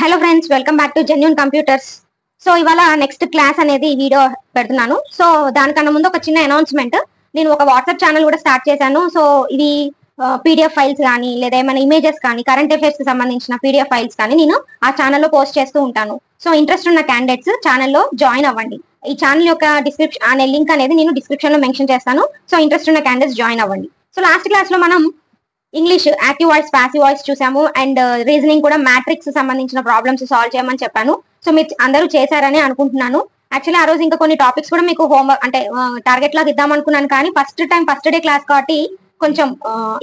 Hello friends, welcome back to genuine computers. So ఇవాళ next class అనేది video పెడుతున్నాను. So దానికన్నా ముందు ఒక చిన్న అనౌన్స్మెంట్. నేను ఒక వాట్సాప్ ఛానల్ కూడా స్టార్ట్ చేశాను. సో ఇది పీడిఎఫ్ ఫైల్స్ కానీ లేదా ఏమైనా ఇమేజెస్ కానీ కరెంట్ అఫైర్స్ కి సంబంధించిన పీడిఎఫ్ ఫైల్స్ కానీ నేను ఆ ఛానల్లో పోస్ట్ చేస్తూ ఉంటాను. సో ఇంట్రెస్ట్ ఉన్న క్యాండిడేట్స్ ఛానల్లో జాయిన్ అవ్వండి. ఈ ఛానల్ యొక్క డిస్క్రిప్షన్ అనే లింక్ అనేది నేను డిస్క్రిప్షన్ లో మెన్షన్ చేస్తాను. సో ఇంట్రెస్ట్ ఉన్న క్యాండిడేట్స్ జాయిన్ అవ్వండి. సో లాస్ట్ క్లాస్ లో మనం English active voice, passive voice చూసాము. అండ్ రీజనింగ్ కూడా మ్యాట్రిక్స్ సంబంధించిన ప్రాబ్లమ్స్ సాల్వ్ చేయమని చెప్పాను. సో మీరు అందరూ చేశారని అనుకుంటున్నాను. యాక్చువల్లీ ఆ రోజు ఇంకా కొన్ని టాపిక్స్ కూడా మీకు హోంవర్క్ అంటే టార్గెట్ లాగా ఇద్దాం అనుకున్నాను, కానీ ఫస్ట్ డే క్లాస్ కాబట్టి కొంచెం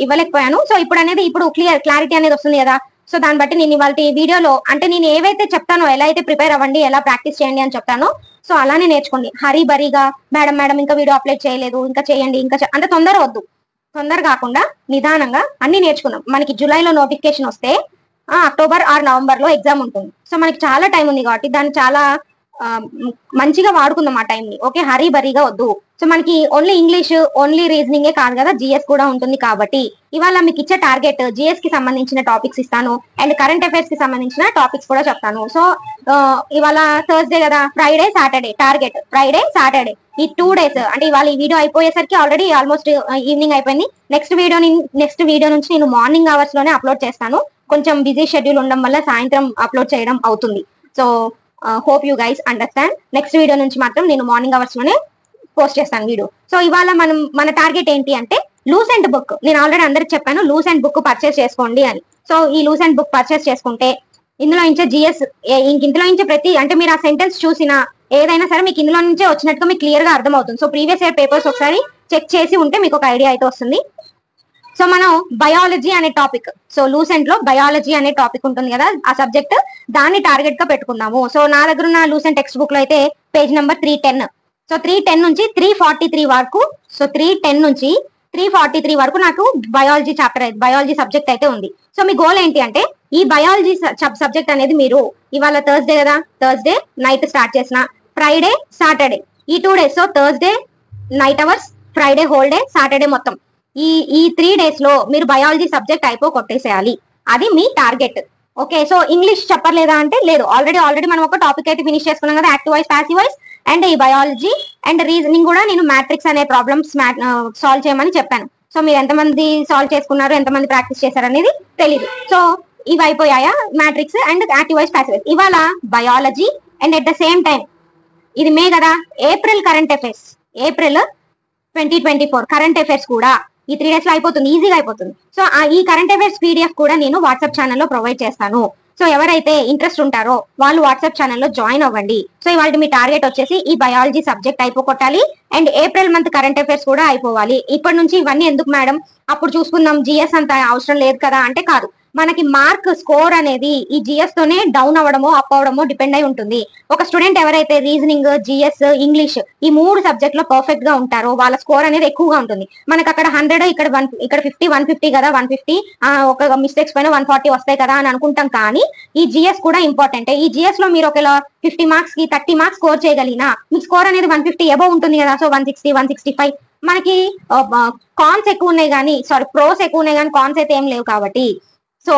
ఇవ్వలేకపోయాను. సో ఇప్పుడు క్లారిటీ అనేది వస్తుంది కదా. సో దాన్ని బట్టి నేను ఇవాళ వీడియోలో అంటే నేను ఏవైతే చెప్తానో, ఎలా అయితే ప్రిపేర్ అవ్వండి, ఎలా ప్రాక్టీస్ చేయండి అని చెప్తానో, సో అలానే నేర్చుకోండి. హరీ బరీగా మేడం ఇంకా వీడియో అప్లోడ్ చేయలేదు, ఇంకా చేయండి, అంత తొందర కాకుండా నిదానంగా అన్ని నేర్చుకుందాం. మనకి జూలైలో నోటిఫికేషన్ వస్తే అక్టోబర్ ఆర్ నవంబర్ లో ఎగ్జామ్ ఉంటుంది. సో మనకి చాలా టైం ఉంది కాబట్టి దాన్ని చాలా మంచిగా వాడుకుందాం ఆ టైంని. ఓకే, హరీ బరీగా వద్దు. సో మనకి ఓన్లీ ఇంగ్లీష్, ఓన్లీ రీజనింగే కాదు కదా, జిఎస్ కూడా ఉంటుంది. కాబట్టి ఇవాళ మీకు ఇచ్చే టార్గెట్ జిఎస్ కి సంబంధించిన టాపిక్స్ ఇస్తాను అండ్ కరెంట్ అఫైర్స్ కి సంబంధించిన టాపిక్స్ కూడా చెప్తాను. సో ఇవాళ థర్స్డే కదా, Friday Saturday target. Friday Saturday ఈ 2 days అంటే ఇవాళ ఈ వీడియో అయిపోయేసరికి ఆల్రెడీ ఆల్మోస్ట్ ఈవినింగ్ అయిపోయింది. నెక్స్ట్ వీడియో నుంచి నేను మార్నింగ్ అవర్స్ లోనే అప్లోడ్ చేస్తాను. కొంచెం బిజీ షెడ్యూల్ ఉండడం వల్ల సాయంత్రం అప్లోడ్ చేయడం అవుతుంది. So hope you guys understand. Next video నుంచి మాత్రం నేను మార్నింగ్ అవర్స్ లోనే పోస్ట్ చేస్తాను వీడియో. సో ఇవాళ మన టార్గెట్ ఏంటి అంటే లూసెంట్ బుక్. నేను ఆల్రెడీ అందరికి చెప్పాను లూసెంట్ బుక్ పర్చేస్ చేసుకోండి అని. సో ఈ లూసెంట్ బుక్ పర్చేస్ చేసుకుంటే ఇందులో ఇంచే జిఎస్, ఇందులో ఇంచే ప్రతి అంటే మీరు ఆ సెంటెన్స్ చూసినా ఏదైనా సరే మీకు ఇందులో నుంచే వచ్చినట్టుగా మీకు క్లియర్ గా అర్థమవుతుంది. సో ప్రీవియస్ ఇయర్ పేపర్స్ ఒకసారి చెక్ చేసి ఉంటే మీకు ఒక ఐడియా అయితే వస్తుంది. సో మనం బయాలజీ అనే టాపిక్, సో లూసెంట్ లో బయాలజీ అనే టాపిక్ ఉంటుంది కదా, ఆ సబ్జెక్ట్ దాన్ని టార్గెట్ గా పెట్టుకుందాము. సో నా దగ్గర ఉన్న లూసెంట్ టెక్స్ట్ బుక్ లో అయితే పేజ్ నెంబర్ 310. సో 310 నుంచి 343 వరకు, సో 310 నుంచి 343 వరకు నాకు బయాలజీ బయాలజీ సబ్జెక్ట్ అయితే ఉంది. సో మీ గోల్ ఏంటి అంటే ఈ బయాలజీ సబ్జెక్ట్ అనేది మీరు ఇవాళ థర్స్డే కదా, థర్స్డే నైట్ స్టార్ట్ చేసిన ఫ్రైడే సాటర్డే ఈ 2 days, so Thursday night hours, Friday whole day, Saturday మొత్తం ఈ 3 days లో మీరు బయాలజీ సబ్జెక్ట్ కొట్టేసేయాలి. అది మీ టార్గెట్. ఓకే, సో ఇంగ్లీష్ చెప్పలేదా అంటే లేదు, ఆల్రెడీ మనం ఒక టాపిక్ అయితే ఫినిష్ చేసుకున్నాం కదా, active voice, passive voice and ఈ బయాలజీ అండ్ రీజనింగ్ కూడా నేను మ్యాట్రిక్స్ అనే ప్రాబ్లమ్స్ సాల్వ్ చేయమని చెప్పాను. సో మీరు ఎంతమంది సాల్వ్ చేసుకున్నారు, ఎంతమంది ప్రాక్టీస్ చేశారు అనేది తెలీదు. సో ఇవి అయిపోయాయా, matrix and active voice, passive voice. ఇవాళ biology and at the same time ఇది మే కదా, April current affairs, April 2024 current affairs కూడా ఈ 3 days లో అయిపోతుంది, ఈజీగా అయిపోతుంది. సో ఈ కరెంట్ అఫైర్స్ పీడిఎఫ్ కూడా నేను వాట్సాప్ ఛానల్లో ప్రొవైడ్ చేస్తాను. సో ఎవరైతే ఇంట్రెస్ట్ ఉంటారో వాళ్ళు వాట్సాప్ ఛానల్లో జాయిన్ అవ్వండి. సో ఇవాళ మీ టార్గెట్ వచ్చేసి ఈ బయాలజీ సబ్జెక్ట్ అయిపోగొట్టాలి and April month current affairs కూడా అయిపోవాలి. ఇప్పటి నుంచి ఇవన్నీ ఎందుకు మేడం, అప్పుడు చూసుకుందాం, జిఎస్ అంత అవసరం లేదు కదా అంటే కాదు. మనకి మార్క్ స్కోర్ అనేది ఈ జిఎస్ తోనే డౌన్ అవ్వడమో అప్ అవ్వడమో డిపెండ్ అయి ఉంటుంది. ఒక స్టూడెంట్ ఎవరైతే రీజనింగ్, జిఎస్, ఇంగ్లీష్ ఈ 3 సబ్జెక్ట్ లో పర్ఫెక్ట్ గా ఉంటారో వాళ్ళ స్కోర్ అనేది ఎక్కువగా ఉంటుంది. మనకి అక్కడ 100, ఇక్కడ 150 కదా, 150 ఒక మిస్టేక్స్ పైన 140 వస్తాయి కదా అని అనుకుంటాం. కానీ ఈ జిఎస్ కూడా ఇంపార్టెంట్. ఈ జిఎస్ లో మీరు ఒకవేళ 50 మార్క్స్ కి 30 మార్క్స్ స్కోర్ చేయగలిగినా మీ స్కోర్ అనేది 150 అబౌవ్ ఉంటుంది కదా. సో 160, 165 మనకి కాన్స్ ఎక్కువ ఉన్నాయి కానీ, ప్రోస్ ఎక్కువ ఉన్నాయి కానీ కాన్స్ అయితే ఏం లేవు. కాబట్టి సో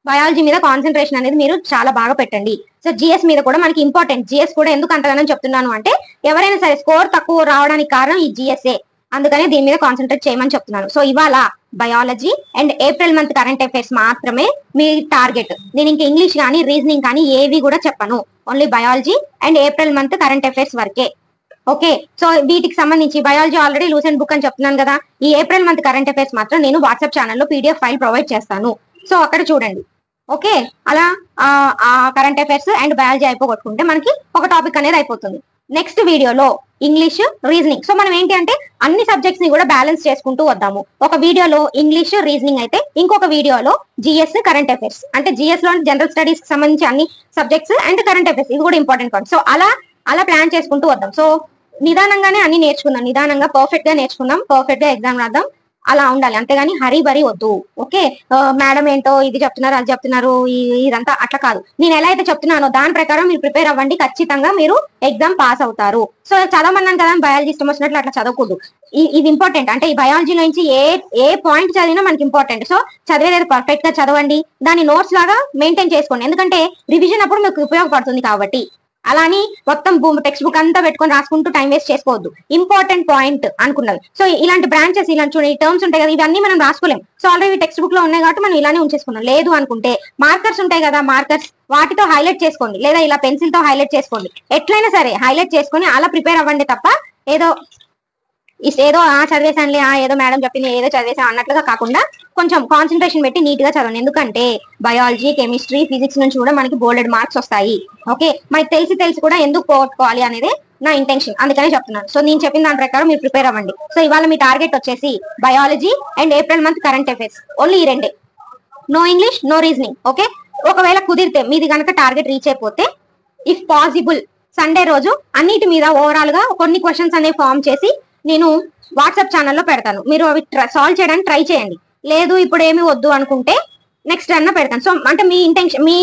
బయాలజీ మీద కాన్సన్ట్రేషన్ అనేది మీరు చాలా బాగా పెట్టండి. సో జిఎస్ మీద కూడా మనకి ఇంపార్టెంట్. జిఎస్ కూడా ఎందుకు అంతగానో చెప్తున్నాను అంటే ఎవరైనా సరే స్కోర్ తక్కువ రావడానికి కారణం ఈ జిఎస్ఏ, అందుకనే దీని మీద కాన్సన్ట్రేట్ చేయమని చెప్తున్నాను. సో ఇవాళ biology and April month current affairs మాత్రమే మీ టార్గెట్. నేను ఇంకా ఇంగ్లీష్ కానీ రీజనింగ్ కానీ ఏవి కూడా చెప్పను, only biology and April month current affairs వరకే. ఓకే, సో వీటికి సంబంధించి బయాలజీ ఆల్రెడీ లూసెంట్ బుక్ అని చెప్తున్నాను కదా, ఈ ఏప్రిల్ మంత్ కరెంట్ అఫైర్స్ మాత్రం నేను వాట్సాప్ ఛానల్లో పీడిఎఫ్ ఫైల్ ప్రొవైడ్ చేస్తాను. సో అక్కడ చూడండి. ఓకే, అలా ఆ కరెంట్ అఫైర్స్ అండ్ బయాలజీ అయిపోగొట్టుకుంటే మనకి ఒక టాపిక్ అనేది అయిపోతుంది. నెక్స్ట్ వీడియోలో ఇంగ్లీష్, రీజనింగ్. సో మనం ఏంటి అంటే అన్ని సబ్జెక్ట్స్ ని కూడా బ్యాలెన్స్ చేసుకుంటూ వద్దాము. ఒక వీడియోలో ఇంగ్లీష్, రీజనింగ్ అయితే ఇంకొక వీడియోలో జిఎస్, కరెంట్ అఫైర్స్. అంటే జిఎస్ లో జనరల్ స్టడీస్ కి సంబంధించి అన్ని సబ్జెక్ట్స్ అండ్ కరెంట్ అఫైర్స్ ఇది కూడా ఇంపార్టెంట్ కాదు. సో అలా ప్లాన్ చేసుకుంటూ వద్దాం. సో నిదానంగానే అన్ని నేర్చుకుందాం, నిదానంగా పర్ఫెక్ట్ గా నేర్చుకుందాం, పర్ఫెక్ట్ గా ఎగ్జామ్ రాద్దాం. అలా ఉండాలి, అంతేగాని హరీ బరీ వద్దు. ఓకే, మేడం ఏంటో ఇది చెప్తున్నారు అది చెప్తున్నారు ఇదంతా అట్లా కాదు. నేను ఎలా అయితే చెప్తున్నానో దాని ప్రకారం మీరు ప్రిపేర్ అవ్వండి, ఖచ్చితంగా మీరు ఎగ్జామ్ పాస్ అవుతారు. సో చదవమన్నాను కదా బయాలజీ ఇష్టం వచ్చినట్లు అట్లా చదవకూడదు. ఇది ఇంపార్టెంట్. అంటే ఈ బయాలజీ నుంచి ఏ ఏ పాయింట్ చదివినా మనకి ఇంపార్టెంట్. సో చదివేది పర్ఫెక్ట్ గా చదవండి, దాన్ని నోట్స్ లాగా మెయింటైన్ చేసుకోండి, ఎందుకంటే రివిజన్ అప్పుడు మీకు ఉపయోగపడుతుంది కాబట్టి. అలాని మొత్తం టెక్స్ట్ బుక్ అంతా పెట్టుకొని రాసుకుంటూ టైం వేస్ట్ చేసుకోవద్దు. ఇంపార్టెంట్ పాయింట్ అనుకున్నది. సో ఇలాంటి బ్రాంచెస్ ఇలాంటి చూడండి టర్మ్స్ ఉంటాయి కదా, ఇవన్నీ మనం రాసుకోలేం. సో ఆల్రెడీ టెక్స్ట్ బుక్ లో ఉన్నాయి కాబట్టి మనం ఇలానే ఉంచేసుకున్నాం. లేదు అనుకుంటే మార్కర్స్ ఉంటాయి కదా, మార్కర్స్ వాటితో హైలైట్ చేసుకోండి, లేదా ఇలా పెన్సిల్ తో హైలైట్ చేసుకోండి. ఎట్లయినా సరే హైలైట్ చేసుకొని అలా ప్రిపేర్ అవ్వండి తప్ప ఏదో చదివేశానులే, ఏదో మేడం చెప్పింది ఏదో చదివేసాం అన్నట్లుగా కాకుండా కొంచెం కాన్సన్ట్రేషన్ పెట్టి నీట్ గా చదవండి. ఎందుకంటే బయాలజీ, కెమిస్ట్రీ, ఫిజిక్స్ నుంచి కూడా మనకి బోల్డెడ్ మార్క్స్ వస్తాయి. ఓకే, మనకి తెలిసి కూడా ఎందుకు పోగొట్టుకోవాలి అనేది నా ఇంటెన్షన్, అందుకనే చెప్తున్నాను. సో నేను చెప్పిన దాని ప్రకారం మీరు ప్రిపేర్ అవ్వండి. సో ఇవాళ మీ టార్గెట్ వచ్చేసి biology and April month current affairs, only ఈ రెండే. No English, no reasoning. Okay, ఒకవేళ కుదిరితే మీది కనుక టార్గెట్ రీచ్ అయిపోతే ఇఫ్ పాసిబుల్ సండే రోజు అన్నిటి మీద ఓవరాల్ గా కొన్ని క్వశ్చన్స్ అనేవి ఫామ్ చేసి నేను వాట్సాప్ ఛానల్లో పెడతాను. మీరు అవి సాల్వ్ చేయడానికి ట్రై చేయండి. లేదు ఇప్పుడు ఏమి వద్దు అనుకుంటే నెక్స్ట్ అన్న పెడతాను. సో అంటే మీ ఇంటెన్షన్, మీ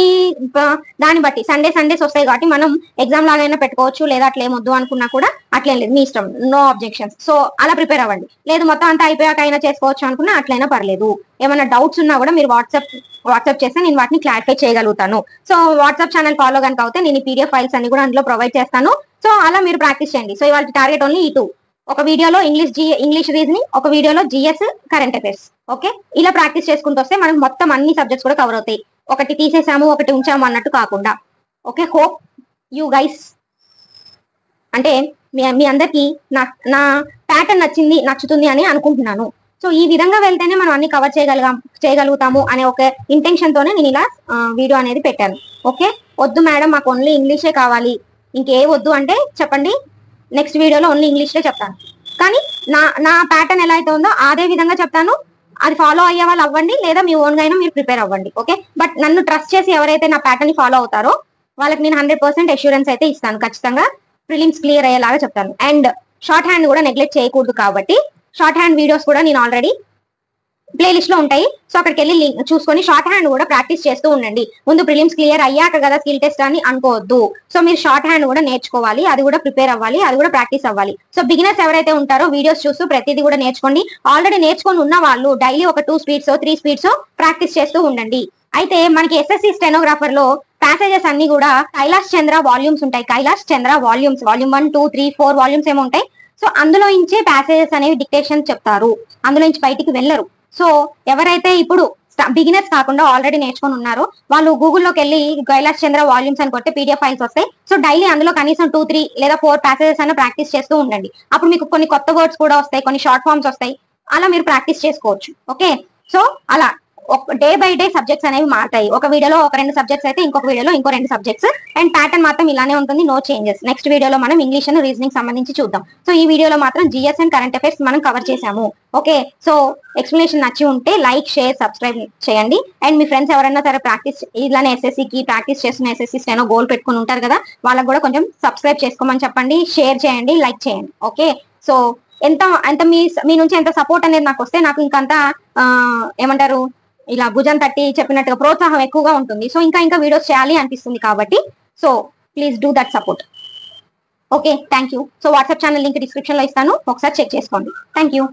దాన్ని బట్టి సండేస్ వస్తాయి కాబట్టి మనం ఎగ్జామ్ లాగైనా పెట్టుకోవచ్చు, లేదా అట్లా ఏమొద్దు అనుకున్నా కూడా అట్లేం లేదు, మీ ఇష్టం, నో అబ్జెక్షన్స్. సో అలా ప్రిపేర్ అవ్వండి. లేదు మొత్తం అంతా అయిపోయాక అయినా చేసుకోవచ్చు అనుకున్నా అట్లయినా పర్లేదు. ఏమైనా డౌట్స్ ఉన్నా కూడా మీరు వాట్సాప్ చేస్తే నేను వాటిని క్లారిఫై చేయగలుగుతాను. సో వాట్సాప్ ఛానల్ ఫాలో కనుక అవుతే నేను పీడిఎఫ్ ఫైల్స్ అన్ని కూడా అందులో ప్రొవైడ్ చేస్తాను. సో అలా మీరు ప్రాక్టీస్ చేయండి. సో ఇవాళ టార్గెట్ ఓన్లీ ఈ 2, ఒక వీడియోలో ఇంగ్లీష్ రీజనింగ్, ఒక వీడియోలో జిఎస్ కరెంట్ అఫైర్స్. ఓకే, ఇలా ప్రాక్టీస్ చేసుకుంటూ వస్తే మనకు మొత్తం అన్ని సబ్జెక్ట్స్ కూడా కవర్ అవుతాయి. ఒకటి తీసేసాము ఒకటి ఉంచాము అన్నట్టు కాకుండా. ఓకే, హోప్ యూ గైస్, అంటే మీ అందరికి నా ప్యాటర్న్ నచ్చుతుంది అని అనుకుంటున్నాను. సో ఈ విధంగా వెళ్తేనే మనం అన్ని కవర్ చేయగలుగుతాము అనే ఒక ఇంటెన్షన్ తోనే నేను ఇలా వీడియో అనేది పెట్టాను. ఓకే, వద్దు మేడం మాకు ఓన్లీ ఇంగ్లీషే కావాలి, ఇంకే వద్దు అంటే చెప్పండి, నెక్స్ట్ వీడియోలో ఓన్లీ ఇంగ్లీష్లో చెప్తాను. కానీ నా ప్యాటర్న్ ఎలా అయితే ఉందో అదే విధంగా చెప్తాను. అది ఫాలో అయ్యే వాళ్ళు అవ్వండి, లేదా మీ ఓన్ గా అయినా మీరు ప్రిపేర్ అవ్వండి. ఓకే, బట్ నన్ను ట్రస్ట్ చేసి ఎవరైతే నా ప్యాటర్న్ ని ఫాలో అవుతారో వాళ్ళకి నేను 100% అష్యూరెన్స్ అయితే ఇస్తాను. ఖచ్చితంగా ప్రిలిమ్స్ క్లియర్ అయ్యేలాగా చెప్తాను. అండ్ షార్ట్ హ్యాండ్ కూడా నెగ్లెక్ట్ చేయకూడదు కాబట్టి షార్ట్ హ్యాండ్ వీడియోస్ కూడా నేను ఆల్రెడీ ప్లేలిస్ట్ లో ఉంటాయి. సో అక్కడికి వెళ్ళి చూసుకొని షార్ట్ హ్యాండ్ కూడా ప్రాక్టీస్ చేస్తూ ఉండండి. ముందు ప్రిలిమ్స్ క్లియర్ అయ్యాక కదా స్కిల్ టెస్ట్ అని అనుకోవద్దు. సో మీరు షార్ట్ హ్యాండ్ కూడా నేర్చుకోవాలి, అది కూడా ప్రిపేర్ అవ్వాలి, అది కూడా ప్రాక్టీస్ అవ్వాలి. సో బిగినర్స్ ఎవరైతే ఉంటారో వీడియోస్ చూస్తూ ప్రతిదీ కూడా నేర్చుకోండి. ఆల్రెడీ నేర్చుకొని ఉన్న వాళ్ళు డైలీ ఒక 2 స్పీడ్స్ 3 స్పీడ్స్ ప్రాక్టీస్ చేస్తూ ఉండండి. అయితే మనకి ఎస్ఎస్సి స్టెనోగ్రాఫర్ లో ప్యాసేజెస్ అన్ని కూడా కైలాష్ చంద్ర వాల్యూమ్స్ ఉంటాయి. కైలాష్ చంద్ర వాల్యూమ్స్, వాల్యూమ్ 1, 2, 3, 4 వాల్యూమ్స్ ఏమో ఉంటాయి. సో అందులో ఇంచే ప్యాసేజెస్ అనేవి డిక్టేషన్ చెప్తారు, అందులో నుంచి బయటికి వెళ్ళరు. సో ఎవరైతే ఇప్పుడు బిగినర్స్ కాకుండా ఆల్రెడీ నేర్చుకొని ఉన్నారో వాళ్ళు గూగుల్లోకి వెళ్ళి కైలాష్ చంద్ర వాల్యూమ్స్ అని కొడితే పీడిఎఫ్ ఫైల్స్ వస్తాయి. సో డైలీ అందులో కనీసం 2, 3 లేదా 4 ప్యాసేజెస్ అన్న ప్రాక్టీస్ చేస్తూ ఉండండి. అప్పుడు మీకు కొన్ని కొత్త వర్డ్స్ కూడా వస్తాయి, కొన్ని షార్ట్ ఫార్మ్స్ వస్తాయి, అలా మీరు ప్రాక్టీస్ చేసుకోవచ్చు. ఓకే, సో అలా డే బై డే సబ్జెక్ట్స్ అనేవి మారుతాయి. ఒక వీడియోలో ఒక 2 సబ్జెక్ట్స్ అయితే ఇంకొక వీడియోలో ఇంకో 2 సబ్జెక్ట్స్, అండ్ ప్యాటర్న్ మాత్రం ఇలానే ఉంటుంది, నో చేంజెస్. నెక్స్ట్ వీడియోలో మనం ఇంగ్లీష్ అండ్ రీజనింగ్ సంబంధించి చూద్దాం. సో ఈ వీడియోలో మాత్రం జిఎస్ అండ్ కరెంట్ అఫైర్స్ మనం కవర్ చేసాము. ఓకే, సో ఎక్స్ప్లెనేషన్ నచ్చి ఉంటే లైక్, షేర్, సబ్స్క్రైబ్ చేయండి. అండ్ మీ ఫ్రెండ్స్ ఎవరైనా సరే ప్రాక్టీస్ ఇలానే ఎస్ఎస్సికి ప్రాక్టీస్ చేస్తున్న ఎస్ఎస్సి స్టెనో గోల్ పెట్టుకుని ఉంటారు కదా, వాళ్ళకి కూడా కొంచెం సబ్స్క్రైబ్ చేసుకోమని చెప్పండి, షేర్ చేయండి, లైక్ చేయండి. ఓకే, సో ఎంత మీ నుంచి ఎంత సపోర్ట్ అనేది నాకు వస్తే నాకు ఇంకంతా ఏమంటారు ఇలా భుజం తట్టి చెప్పినట్టుగా ప్రోత్సాహం ఎక్కువగా ఉంటుంది. సో ఇంకా వీడియోస్ చేయాలి అనిపిస్తుంది కాబట్టి so please do that support. Okay, thank you. So WhatsApp channel link description లో ఇస్తాను, ఒకసారి చెక్ చేసుకోండి. Thank you.